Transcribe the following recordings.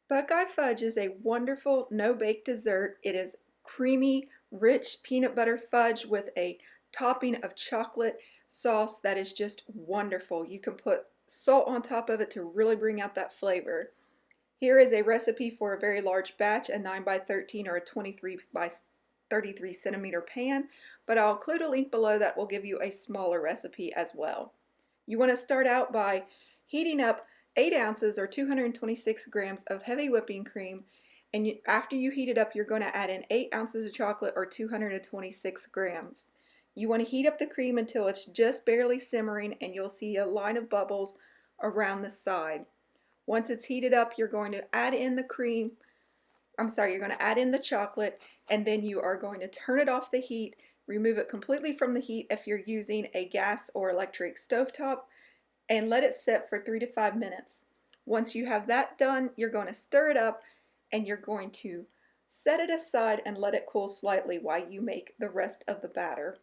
Buckeye Fudge is a wonderful no-bake dessert. It is creamy, rich peanut butter fudge with a topping of chocolate sauce that is just wonderful. You can put salt on top of it to really bring out that flavor. Here is a recipe for a very large batch, a 9 by 13 or a 23 by 33 centimeter pan, but I'll include a link below that will give you a smaller recipe as well. You want to start out by heating up 8 ounces or 226 grams of heavy whipping cream, and after you heat it up, you're going to add in 8 ounces of chocolate or 226 grams. You want to heat up the cream until it's just barely simmering, and you'll see a line of bubbles around the side. Once it's heated up, you're going to add in the you're going to add in the chocolate, and then you are going to turn it off the heat, remove it completely from the heat if you're using a gas or electric stovetop, and let it sit for 3 to 5 minutes. Once you have that done, you're going to stir it up and you're going to set it aside and let it cool slightly while you make the rest of the batter.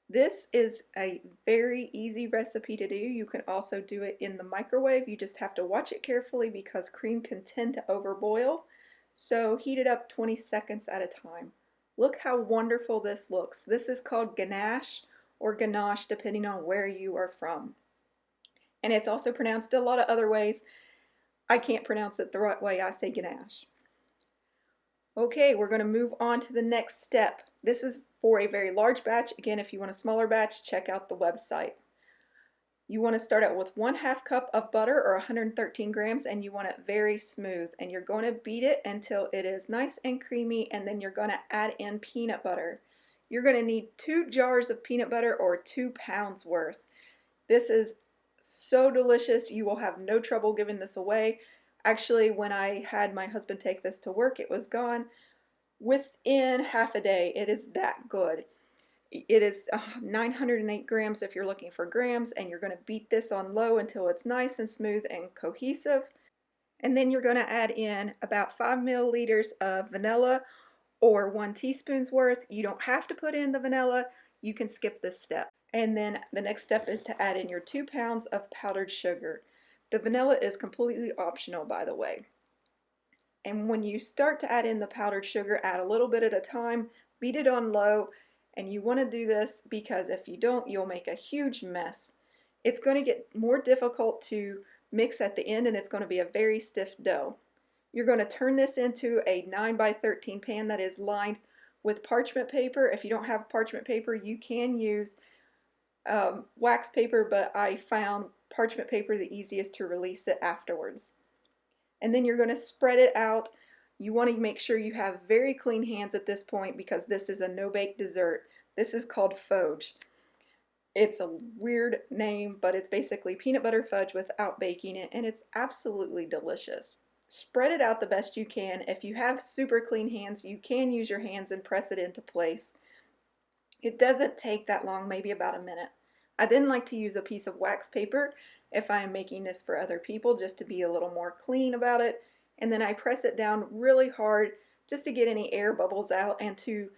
This is a very easy recipe to do. You can also do it in the microwave. You just have to watch it carefully because cream can tend to overboil. So heat it up 20 seconds at a time. Look how wonderful this looks. This is called Ganache or Ganache depending on where you are from. And it's also pronounced a lot of other ways. I can't pronounce it the right way. I say Ganache. Okay, we're going to move on to the next step. This is for a very large batch. Again, if you want a smaller batch, check out the website. You want to start out with 1/2 cup of butter or 113 grams, and you want it very smooth. And you're going to beat it until it is nice and creamy, and then you're going to add in peanut butter. You're going to need 2 jars of peanut butter or 2 pounds worth. This is so delicious. You will have no trouble giving this away. Actually, when I had my husband take this to work, it was gone within half a day. It is that good. It is 908 grams if you're looking for grams, and you're going to beat this on low until it's nice and smooth and cohesive. And then you're going to add in about 5 milliliters of vanilla or 1 teaspoon's worth. You don't have to put in the vanilla. You can skip this step. And then the next step is to add in your 2 pounds of powdered sugar. The vanilla is completely optional, by the way. And when you start to add in the powdered sugar, add a little bit at a time, beat it on low, and you want to do this because if you don't, you'll make a huge mess. It's going to get more difficult to mix at the end, and it's going to be a very stiff dough. You're going to turn this into a 9 by 13 pan that is lined with parchment paper. If you don't have parchment paper, you can use wax paper, but I found parchment paper the easiest to release it afterwards. And then you're going to spread it out. You want to make sure you have very clean hands at this point because this is a no-bake dessert. This is called fudge. It's a weird name, but it's basically peanut butter fudge without baking it, and it's absolutely delicious. Spread it out the best you can. If you have super clean hands, you can use your hands and press it into place. It doesn't take that long, maybe about a minute. I then like to use a piece of wax paper if I am making this for other people, just to be a little more clean about it. And then I press it down really hard just to get any air bubbles out and to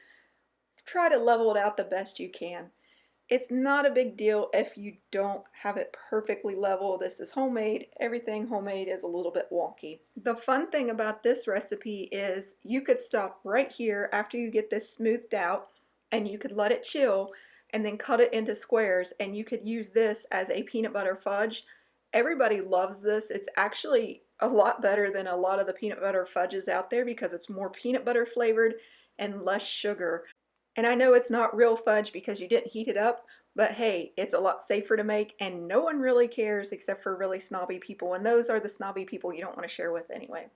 try to level it out the best you can. It's not a big deal if you don't have it perfectly level. This is homemade. Everything homemade is a little bit wonky. The fun thing about this recipe is you could stop right here after you get this smoothed out, and you could let it chill and then cut it into squares, and you could use this as a peanut butter fudge. Everybody loves this. It's actually a lot better than a lot of the peanut butter fudges out there because it's more peanut butter flavored and less sugar. And I know it's not real fudge because you didn't heat it up, but hey, it's a lot safer to make, and no one really cares except for really snobby people, and those are the snobby people you don't want to share with anyway.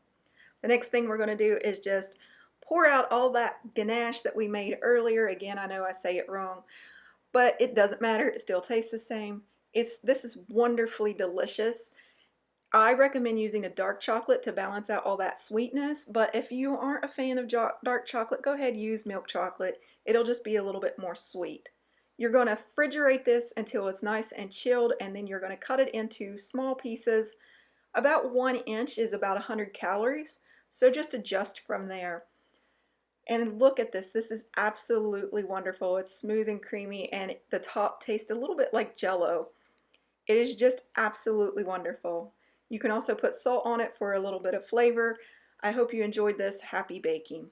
The next thing we're going to do is just pour out all that ganache that we made earlier. Again, I know I say it wrong, but it doesn't matter. It still tastes the same. This is wonderfully delicious. I recommend using a dark chocolate to balance out all that sweetness, but if you aren't a fan of dark chocolate, go ahead and use milk chocolate. It'll just be a little bit more sweet. You're going to refrigerate this until it's nice and chilled, and then you're going to cut it into small pieces. About 1 inch is about 100 calories, so just adjust from there. And look at this. This is absolutely wonderful. It's smooth and creamy, and the top tastes a little bit like Jell-O. It is just absolutely wonderful. You can also put salt on it for a little bit of flavor. I hope you enjoyed this. Happy baking!